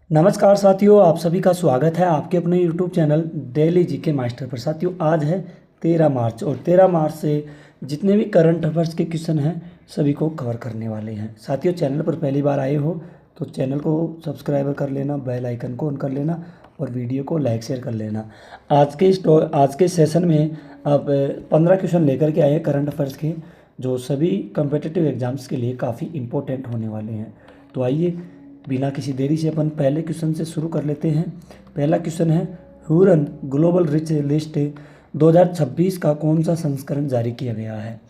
नमस्कार साथियों, आप सभी का स्वागत है आपके अपने YouTube channel daily GK master पर। साथियों, आज है 13 मार्च और 13 मार्च से जितने भी करंट अफेयर्स के क्वेश्चन हैं सभी को कवर करने वाले हैं। साथियों, चैनल पर पहली बार आए हो तो चैनल को सब्सक्राइब कर लेना, बेल आइकन को ऑन कर लेना और वीडियो को लाइक शेयर कर लेना। आज के सेशन में अब 15 क्वेश्चन लेकर के आए हैं करंट अफेयर्स के, जो सभी कम्पिटिटिव एग्जाम्स के लिए काफ़ी इंपॉर्टेंट होने वाले हैं। तो आइए बिना किसी देरी से अपन पहले क्वेश्चन से शुरू कर लेते हैं। पहला क्वेश्चन है, ह्यूरन ग्लोबल रिच लिस्ट 2026 का कौन सा संस्करण जारी किया गया है?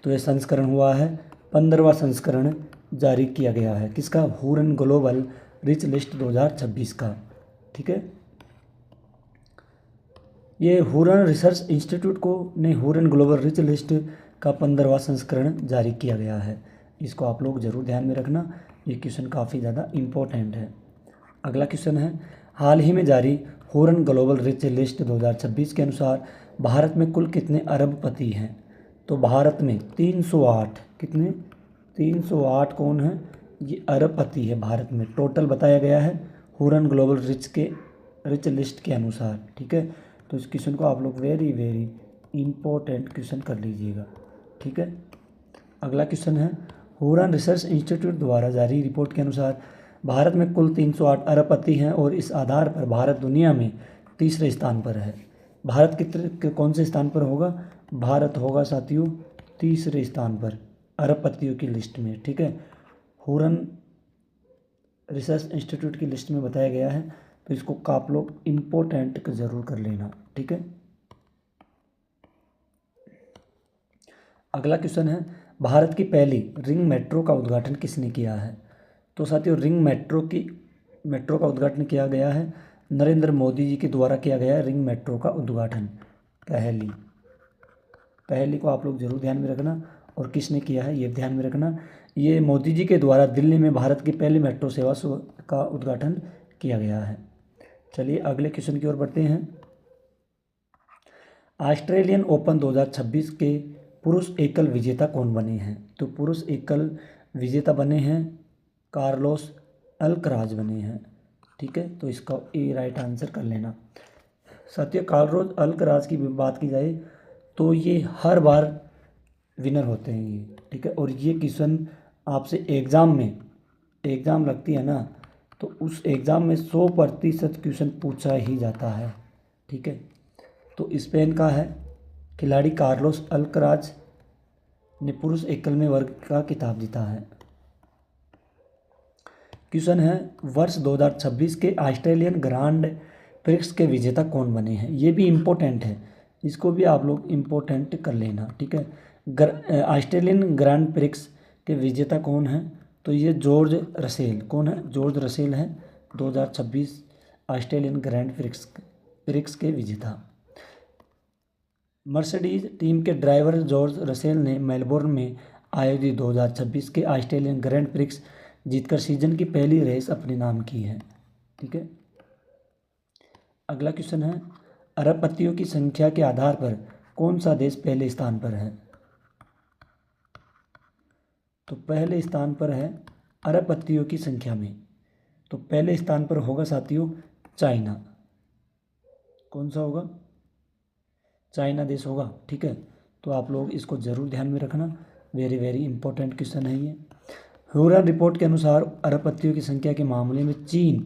तो ये संस्करण हुआ है 15वां संस्करण जारी किया गया है। किसका? ह्यूरन ग्लोबल रिच लिस्ट 2026 का। ठीक है, ये ह्यूरन रिसर्च इंस्टीट्यूट को ने ह्यूरन ग्लोबल रिच लिस्ट का 15वां संस्करण जारी किया गया है। इसको आप लोग ज़रूर ध्यान में रखना, ये क्वेश्चन काफ़ी ज़्यादा इम्पोर्टेंट है। अगला क्वेश्चन है, हाल ही में जारी ह्यूरन ग्लोबल रिच लिस्ट 2026 के अनुसार भारत में कुल कितने अरबपति हैं? तो भारत में 308, कितने? 308 कौन है? ये अरबपति है भारत में टोटल बताया गया है ह्यूरन ग्लोबल रिच लिस्ट के अनुसार। ठीक है, तो इस क्वेश्चन को आप लोग वेरी वेरी इम्पोर्टेंट क्वेश्चन कर लीजिएगा। ठीक है, अगला क्वेश्चन है, ह्यूरन रिसर्च इंस्टीट्यूट द्वारा जारी रिपोर्ट के अनुसार भारत में कुल 308 अरबपति हैं और इस आधार पर भारत दुनिया में तीसरे स्थान पर है। भारत कौन से स्थान पर होगा? भारत होगा साथियों तीसरे स्थान पर अरबपतियों की लिस्ट में। ठीक है, ह्यूरन रिसर्च इंस्टीट्यूट की लिस्ट में बताया गया है, तो इसको आप लोग इम्पोर्टेंट ज़रूर कर लेना। ठीक है, अगला क्वेश्चन है, भारत की पहली रिंग मेट्रो का उद्घाटन किसने किया है? तो साथियों, रिंग मेट्रो का उद्घाटन किया गया है नरेंद्र मोदी जी के द्वारा किया गया है। रिंग मेट्रो का उद्घाटन पहली को आप लोग जरूर ध्यान में रखना, और किसने किया है ये ध्यान में रखना। ये मोदी जी के द्वारा दिल्ली में भारत की पहली मेट्रो सेवा का उद्घाटन किया गया है। चलिए अगले क्वेश्चन की ओर बढ़ते हैं। ऑस्ट्रेलियन ओपन 2026 के पुरुष एकल विजेता कौन बने हैं? तो पुरुष एकल विजेता बने हैं कार्लोस अल्कराज बने हैं। ठीक है, तो इसका ए राइट आंसर कर लेना। साथियों, कार्लोस अल्कराज की बात की जाए तो ये हर बार विनर होते हैं ये। ठीक है, और ये क्वेश्चन आपसे एग्ज़ाम लगती है ना, तो उस एग्ज़ाम में 100% क्वेश्चन पूछा ही जाता है। ठीक है, तो स्पेन का है खिलाड़ी कार्लोस अल्कराज ने पुरुष एकल में वर्ग का खिताब जीता है। क्वेश्चन है, वर्ष 2026 के ऑस्ट्रेलियन ग्रांड प्रिक्स के विजेता कौन बने हैं? ये भी इम्पोर्टेंट है, इसको भी आप लोग इम्पोर्टेंट कर लेना। ठीक है, ऑस्ट्रेलियन ग्रांड प्रिक्स के विजेता कौन है? तो ये जॉर्ज रसेल। कौन है? जॉर्ज रसेल है 2026 ऑस्ट्रेलियन ग्रैंड प्रिक्स के विजेता। मर्सिडीज टीम के ड्राइवर जॉर्ज रसेल ने मेलबोर्न में आयोजित 2026 के ऑस्ट्रेलियन ग्रैंड प्रिक्स जीतकर सीजन की पहली रेस अपने नाम की है। ठीक है, अगला क्वेश्चन है, अरबपतियों की संख्या के आधार पर कौन सा देश पहले स्थान पर है? तो पहले स्थान पर है अरबपतियों की संख्या में, तो पहले स्थान पर होगा साथियों चाइना। कौन सा होगा? चाइना देश होगा। ठीक है, तो आप लोग इसको ज़रूर ध्यान में रखना, वेरी वेरी इंपॉर्टेंट क्वेश्चन है ये। ह्यूरन रिपोर्ट के अनुसार अरबपतियों की संख्या के मामले में चीन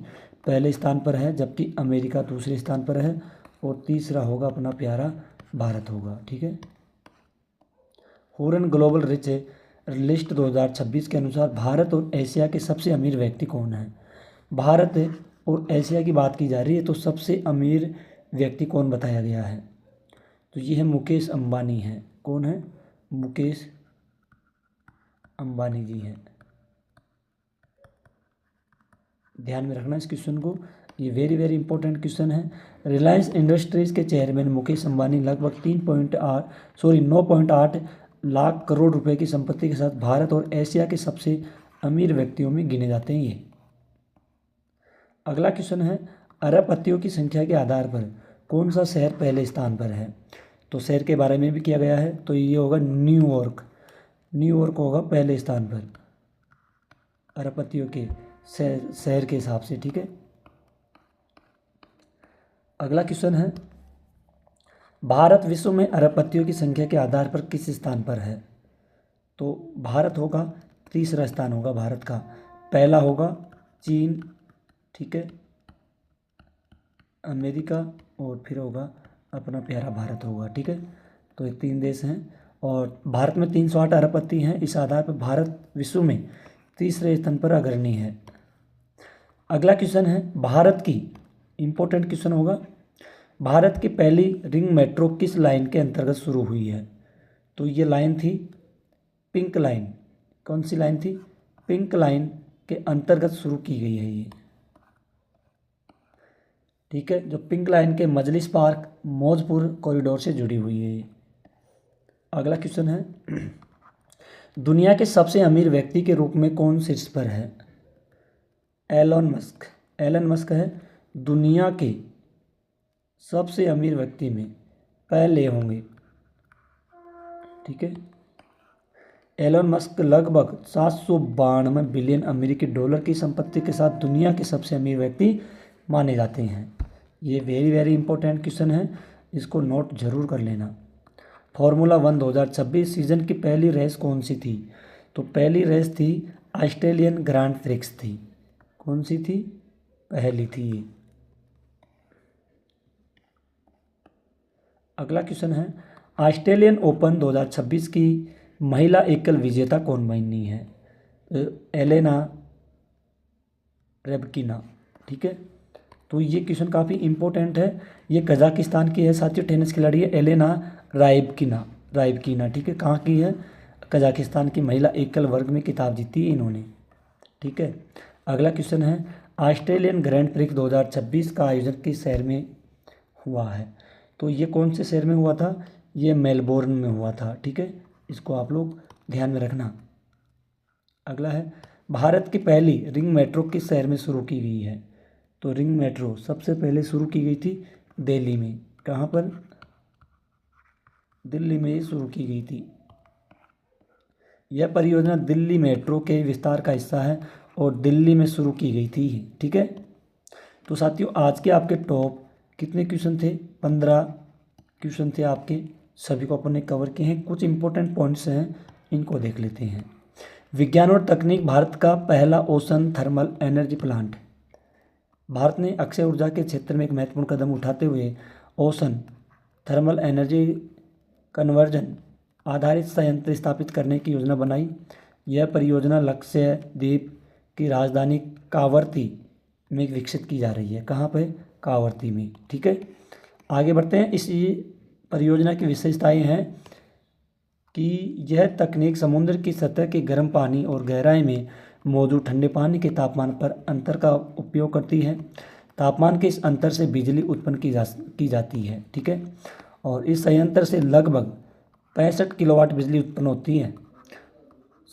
पहले स्थान पर है, जबकि अमेरिका दूसरे स्थान पर है, और तीसरा होगा अपना प्यारा भारत होगा। ठीक है, ह्यूरन ग्लोबल रिच लिस्ट 2026 के अनुसार भारत और एशिया के सबसे अमीर व्यक्ति कौन है? भारत और एशिया की बात की जा रही है, तो सबसे अमीर व्यक्ति कौन बताया गया है? तो ये है मुकेश अंबानी है। कौन है? मुकेश अंबानी जी हैं। ध्यान में रखना इस क्वेश्चन को, ये वेरी वेरी इंपॉर्टेंट क्वेश्चन है। रिलायंस इंडस्ट्रीज़ के चेयरमैन मुकेश अंबानी लगभग 9.8 लाख करोड़ रुपए की संपत्ति के साथ भारत और एशिया के सबसे अमीर व्यक्तियों में गिने जाते हैं ये। अगला क्वेश्चन है, अरबपतियों की संख्या के आधार पर कौन सा शहर पहले स्थान पर है? तो शहर के बारे में भी किया गया है, तो ये होगा न्यूयॉर्क होगा पहले स्थान पर अरबपतियों के शहर के हिसाब से। ठीक है, अगला क्वेश्चन है, भारत विश्व में अरबपतियों की संख्या के आधार पर किस स्थान पर है? तो भारत होगा, तीसरा स्थान होगा भारत का, पहला होगा चीन, ठीक है, अमेरिका, और फिर होगा अपना प्यारा भारत होगा, ठीक है। तो ये 3 देश हैं और भारत में 308 अरबपति हैं। इस आधार पर भारत विश्व में तीसरे स्थान पर अग्रणी है। अगला क्वेश्चन है, भारत की, इम्पोर्टेंट क्वेश्चन होगा, भारत की पहली रिंग मेट्रो किस लाइन के अंतर्गत शुरू हुई है? तो ये लाइन थी पिंक लाइन। कौन सी लाइन थी? पिंक लाइन के अंतर्गत शुरू की गई है ये, ठीक है, जो पिंक लाइन के मजलिस पार्क मौजपुर कॉरिडोर से जुड़ी हुई है ये। अगला क्वेश्चन है, दुनिया के सबसे अमीर व्यक्ति के रूप में कौन शीर्ष पर है? Elon Musk. एलन मस्क है दुनिया के सबसे अमीर व्यक्ति में पहले होंगे, ठीक है। एलन मस्क लगभग 792 बिलियन अमेरिकी डॉलर की संपत्ति के साथ दुनिया के सबसे अमीर व्यक्ति माने जाते हैं। ये वेरी वेरी इंपॉर्टेंट क्वेश्चन है, इसको नोट जरूर कर लेना। फार्मूला 1 2026 सीजन की पहली रेस कौन सी थी? तो पहली रेस थी ऑस्ट्रेलियन ग्रांड प्रिक्स थी। कौन सी थी? पहली थी ये। अगला क्वेश्चन है, ऑस्ट्रेलियन ओपन 2026 की महिला एकल विजेता कौन बनी है? एलेना रेबकिना, ठीक है। तो ये क्वेश्चन काफ़ी इंपॉर्टेंट है। ये कजाकिस्तान की है साथियों, टेनिस खिलाड़ी है एलेना राइबकिना, ठीक है। कहाँ की है? कजाकिस्तान की महिला एकल वर्ग में खिताब जीती इन्होंने, ठीक है। अगला क्वेश्चन है, ऑस्ट्रेलियन ग्रैंड प्रिक्स 2026 का आयोजन किस शहर में हुआ है? तो ये कौन से शहर में हुआ था? ये मेलबोर्न में हुआ था, ठीक है। इसको आप लोग ध्यान में रखना। अगला है, भारत की पहली रिंग मेट्रो किस शहर में शुरू की गई है? तो रिंग मेट्रो सबसे पहले शुरू की गई थी दिल्ली में। कहाँ पर? दिल्ली में ही शुरू की गई थी। यह परियोजना दिल्ली मेट्रो के विस्तार का हिस्सा है और दिल्ली में शुरू की गई थी, ठीक है। तो साथियों, आज के आपके टॉप कितने क्वेश्चन थे? 15 क्वेश्चन थे आपके, सभी को अपन ने कवर किए हैं। कुछ इंपॉर्टेंट पॉइंट्स हैं, इनको देख लेते हैं। विज्ञान और तकनीक, भारत का पहला ocean thermal energy plant. Bharat ने अक्षय ऊर्जा के क्षेत्र में एक महत्वपूर्ण कदम उठाते हुए ओशन थर्मल एनर्जी कन्वर्जन आधारित संयंत्र स्थापित करने की योजना बनाई। यह परियोजना लक्षद्वीप की राजधानी कावरती में विकसित की जा रही है। कहाँ पे? कावरती में, ठीक है। आगे बढ़ते हैं। इस परियोजना की विशेषताएं हैं कि यह तकनीक समुद्र की सतह के गर्म पानी और गहराई में मौजूद ठंडे पानी के तापमान पर अंतर का उपयोग करती है। तापमान के इस अंतर से बिजली उत्पन्न की जाती है, ठीक है। और इस संयंत्र से लगभग 65 किलोवाट बिजली उत्पन्न होती है।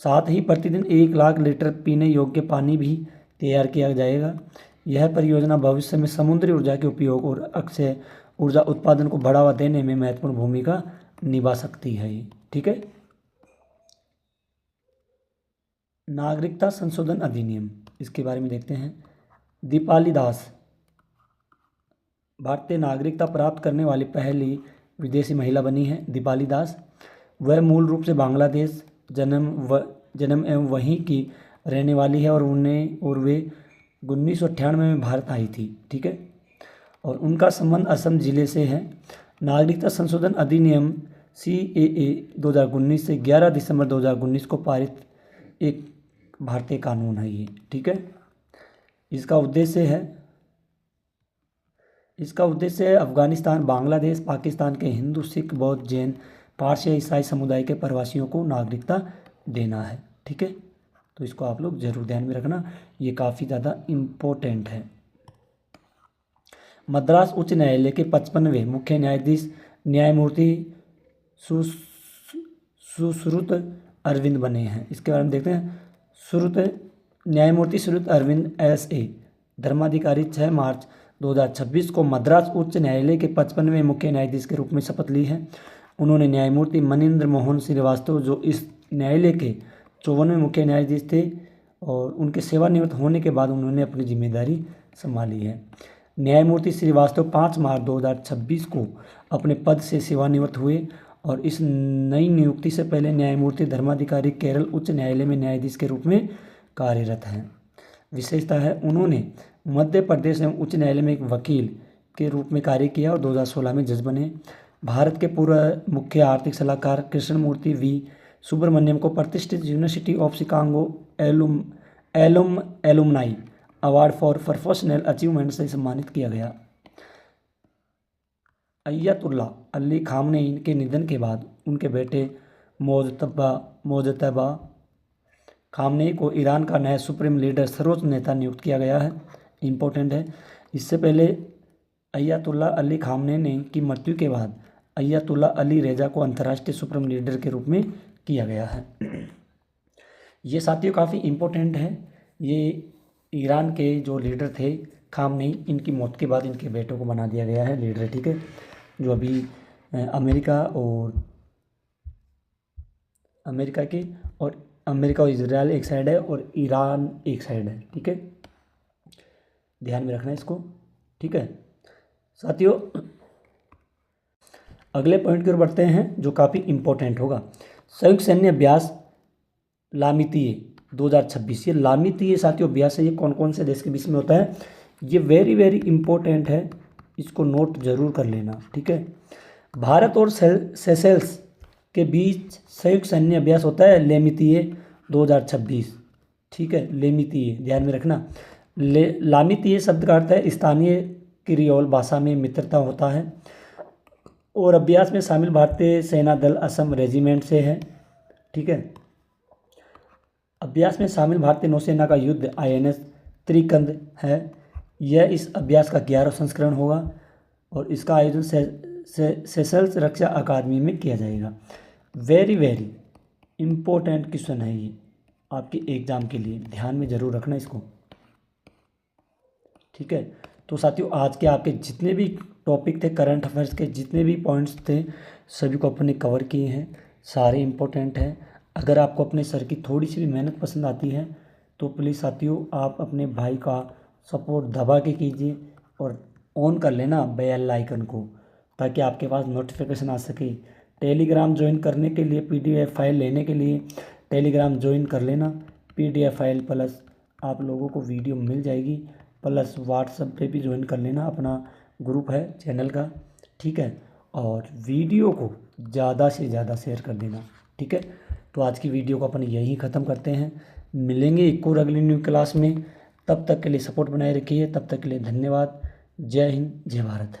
साथ ही प्रतिदिन 1 लाख लीटर पीने योग्य पानी भी तैयार किया जाएगा। यह परियोजना भविष्य में समुद्री ऊर्जा के उपयोग और अक्षय ऊर्जा उत्पादन को बढ़ावा देने में महत्वपूर्ण भूमिका निभा सकती है, ठीक है। नागरिकता संशोधन अधिनियम, इसके बारे में देखते हैं। दीपाली दास भारतीय नागरिकता प्राप्त करने वाली पहली विदेशी महिला बनी है। दीपाली दास, वह मूल रूप से बांग्लादेश जन्म एवं वहीं की रहने वाली है और वे 1998 में भारत आई थी, ठीक है। और उनका संबंध असम जिले से है। नागरिकता संशोधन अधिनियम CAA 2019 से 11 दिसंबर 2019 को पारित एक भारतीय कानून है ये, ठीक है। इसका उद्देश्य है अफगानिस्तान, बांग्लादेश, पाकिस्तान के हिंदू, सिख, बौद्ध, जैन, पारसी, ईसाई समुदाय के प्रवासियों को नागरिकता देना है, ठीक है। तो इसको आप लोग जरूर ध्यान में रखना, ये काफ़ी ज़्यादा इम्पोर्टेंट है। मद्रास उच्च न्यायालय के 55वें मुख्य न्यायाधीश न्यायमूर्ति सुश्रुत अरविंद बने हैं। इसके बारे में देखते हैं। न्यायमूर्ति श्रुत अरविंद SA धर्माधिकारी 6 मार्च 2026 को मद्रास उच्च न्यायालय के 55वें मुख्य न्यायाधीश के रूप में शपथ ली है। उन्होंने न्यायमूर्ति मनिंद्र मोहन श्रीवास्तव, जो इस न्यायालय के 54वें मुख्य न्यायाधीश थे, और उनके सेवानिवृत्त होने के बाद उन्होंने अपनी जिम्मेदारी संभाली है। न्यायमूर्ति श्रीवास्तव 5 मार्च 2026 को अपने पद से सेवानिवृत्त हुए और इस नई नियुक्ति से पहले न्यायमूर्ति धर्माधिकारी केरल उच्च न्यायालय में न्यायाधीश के रूप में कार्यरत हैं। विशेषता है उन्होंने मध्य प्रदेश एवं उच्च न्यायालय में एक वकील के रूप में कार्य किया और 2016 में जज बने। भारत के पूर्व मुख्य आर्थिक सलाहकार कृष्णमूर्ति वी सुब्रमण्यम को प्रतिष्ठित university of Chicago alumni award for professional achievement से सम्मानित किया गया। अयतुल्ला अली खामनेई के निधन के बाद उनके बेटे मोजतबा खामनेई को ईरान का नया सुप्रीम लीडर सर्वोच्च नेता नियुक्त किया गया है। इम्पोर्टेंट है। इससे पहले अयतुल्ला अली खामनेई की मृत्यु के बाद अयतुल्ला अली रेजा को अंतर्राष्ट्रीय सुप्रीम लीडर के रूप में किया गया है। ये साथियों काफ़ी इम्पोर्टेंट है। ये ईरान के जो लीडर थे खामनेई, इनकी मौत के बाद इनके बेटों को बना दिया गया है लीडर, ठीक है, जो अभी अमेरिका और इजराइल एक साइड है और ईरान एक साइड है, ठीक है, ध्यान में रखना इसको, ठीक है साथियों। अगले पॉइंट की ओर बढ़ते हैं जो काफ़ी इम्पोर्टेंट होगा। संयुक्त सैन्य अभ्यास लामितीय 2026। ये लामितीय साथियों अभ्यास है, ये कौन कौन से देश के बीच में होता है, ये वेरी वेरी इम्पोर्टेंट है, इसको नोट जरूर कर लेना, ठीक है। भारत और सेशेल्स के बीच संयुक्त सैन्य अभ्यास होता है लामितीय 2026, ठीक है, लामितीय ध्यान में रखना। लामितीय शब्द का अर्थ है स्थानीय क्रियोल भाषा में मित्रता होता है और अभ्यास में शामिल भारतीय सेना दल असम रेजिमेंट से है, ठीक है। अभ्यास में शामिल भारतीय नौसेना का युद्ध INS त्रिकंद है। यह इस अभ्यास का 11वां संस्करण होगा और इसका आयोजन सेशल्स रक्षा अकादमी में किया जाएगा। वेरी वेरी इम्पोर्टेंट क्वेश्चन है ये आपके एग्जाम के लिए, ध्यान में ज़रूर रखना इसको, ठीक है। तो साथियों आज के आपके जितने भी टॉपिक थे, करंट अफेयर्स के जितने भी पॉइंट्स थे, सभी को अपने कवर किए हैं, सारे इम्पोर्टेंट हैं। अगर आपको अपने सर की थोड़ी सी भी मेहनत पसंद आती है तो प्लीज़ साथियों आप अपने भाई का सपोर्ट दबा के कीजिए और ऑन कर लेना बेल आइकन को, ताकि आपके पास नोटिफिकेशन आ सके। टेलीग्राम ज्वाइन करने के लिए, PDF फाइल लेने के लिए टेलीग्राम ज्वाइन कर लेना। PDF फाइल प्लस आप लोगों को वीडियो मिल जाएगी, प्लस व्हाट्सएप पे भी ज्वाइन कर लेना, अपना ग्रुप है चैनल का, ठीक है। और वीडियो को ज़्यादा से ज़्यादा शेयर कर देना, ठीक है। तो आज की वीडियो को अपन यहीं ख़त्म करते हैं, मिलेंगे एक और अगली न्यू क्लास में। तब तक के लिए सपोर्ट बनाए रखिए, तब तक के लिए धन्यवाद। जय हिंद, जय भारत।